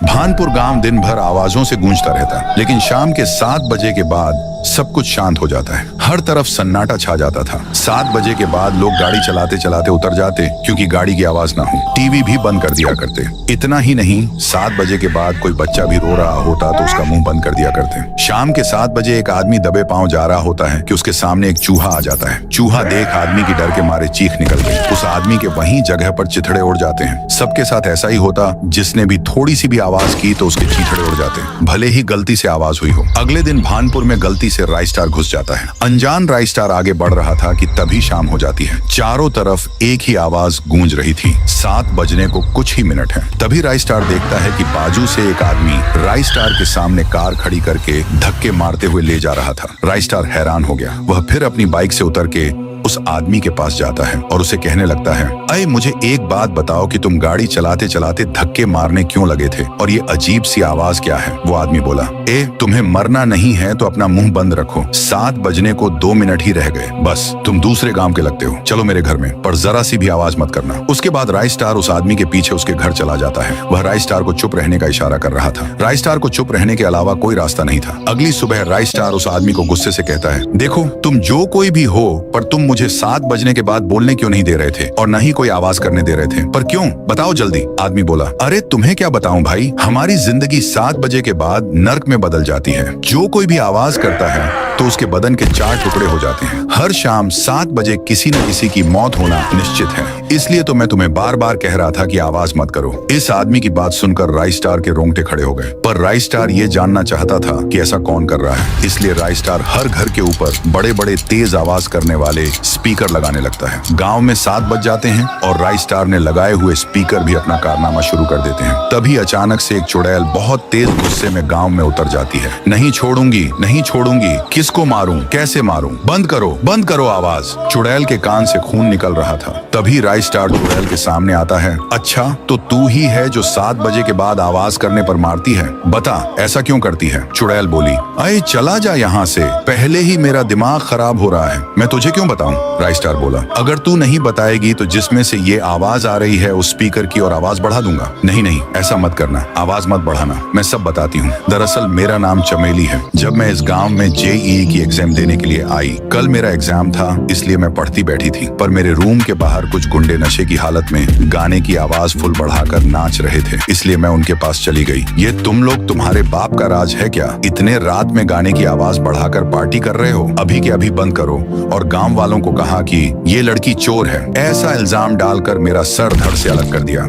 भानपुर गांव दिन भर आवाजों से गूंजता रहता, लेकिन शाम के 7 बजे के बाद सब कुछ शांत हो जाता है। हर तरफ सन्नाटा छा जाता था। 7 बजे के बाद लोग गाड़ी चलाते चलाते उतर जाते, क्योंकि गाड़ी की आवाज ना हो। टीवी भी बंद कर दिया करते। इतना ही नहीं, 7 बजे के बाद कोई बच्चा भी रो रहा होता तो उसका मुंह बंद कर दिया करते। शाम के 7 बजे एक आदमी दबे पांव जा रहा होता है कि उसके सामने एक चूहा आ जाता है। चूहा देख आदमी की डर के मारे चीख निकल गई। उस आदमी के वहीं जगह पर चिथड़े उड़ जाते हैं। सबके साथ ऐसा ही होता, जिसने भी थोड़ी सी भी आवाज की तो उसके चिथड़े उड़ जाते, भले ही गलती से आवाज हुई हो। अगले दिन भानपुर में गलती से राइस्टार घुस जाता है। अनजान राइस्टार आगे बढ़ रहा था कि तभी शाम हो जाती है। चारों तरफ एक ही आवाज गूंज रही थी। 7 बजने को कुछ ही मिनट है। तभी राइस्टार देखता है कि बाजू से एक आदमी राइस्टार के सामने कार खड़ी करके धक्के मारते हुए ले जा रहा था। राइस्टार हैरान हो गया। वह फिर अपनी बाइक से उतर के उस आदमी के पास जाता है और उसे कहने लगता है, अरे मुझे एक बात बताओ कि तुम गाड़ी चलाते चलाते धक्के मारने क्यों लगे थे, और ये अजीब सी आवाज क्या है? वो आदमी बोला, तुम्हें मरना नहीं है तो अपना मुंह बंद रखो। 7 बजने को 2 मिनट ही रह गए, बस तुम दूसरे गांव के लगते हो। चलो मेरे घर में, पर जरा सी भी आवाज मत करना। उसके बाद राइस्टार उस आदमी के पीछे उसके घर चला जाता है। वह राइस्टार को चुप रहने का इशारा कर रहा था। राइस्टार को चुप रहने के अलावा कोई रास्ता नहीं था। अगली सुबह राइस्टार उस आदमी को गुस्से से कहता है, देखो तुम जो कोई भी हो, पर तुम मुझे 7 बजने के बाद बोलने क्यों नहीं दे रहे थे, और न ही कोई आवाज करने दे रहे थे? पर क्यों, बताओ जल्दी। आदमी बोला, अरे तुम्हें क्या बताऊं भाई, हमारी जिंदगी 7 बजे के बाद नर्क में बदल जाती है। जो कोई भी आवाज करता है तो उसके बदन के 4 टुकड़े हो जाते हैं। हर शाम 7 बजे किसी न किसी की मौत होना निश्चित है। इसलिए तो मैं तुम्हें बार बार कह रहा था कि आवाज मत करो। इस आदमी की बात सुनकर राइस्टार के रोंगटे खड़े हो गए। पर राइस्टार ये जानना चाहता था कि ऐसा कौन कर रहा है। इसलिए राइस्टार हर घर के ऊपर बड़े बड़े तेज आवाज करने वाले स्पीकर लगाने लगता है। गांव में 7 बज जाते हैं और राइस्टार ने लगाए हुए स्पीकर भी अपना कारनामा शुरू कर देते हैं। तभी अचानक से एक चुड़ैल बहुत तेज गुस्से में गांव में उतर जाती है। नहीं छोड़ूंगी, नहीं छोड़ूंगी, किसको मारूं, कैसे मारूं, बंद करो आवाज। चुड़ैल के कान से खून निकल रहा था। तभी राइस्टार चुड़ैल के सामने आता है। अच्छा, तो तू ही है जो 7 बजे के बाद आवाज करने पर मारती है? बता, ऐसा क्यों करती है? चुड़ैल बोली, अरे चला जा यहाँ से, पहले ही मेरा दिमाग खराब हो रहा है। मैं तुझे क्यों बताऊं? राइस्टार बोला, अगर तू नहीं बताएगी तो जिसमें से ये आवाज आ रही है उस स्पीकर की और आवाज बढ़ा दूंगा। नहीं, ऐसा मत करना, आवाज मत बढ़ाना, मैं सब बताती हूँ। दरअसल मेरा नाम चमेली है। जब मैं इस गांव में जेईई की एग्जाम देने के लिए आई, कल मेरा एग्जाम था, इसलिए मैं पढ़ती बैठी थी। पर मेरे रूम के बाहर कुछ गुंडे नशे की हालत में गाने की आवाज फुल बढ़ाकर नाच रहे थे, इसलिए मैं उनके पास चली गई। ये तुम लोग तुम्हारे बाप का राज है क्या? इतने रात में गाने की आवाज बढ़ाकर पार्टी कर रहे हो? अभी के अभी बंद करो। और गांव वालों को कहा कि ये लड़की चोर है। ऐसा इल्जाम डालकर मेरा सर धड़ से अलग कर दिया।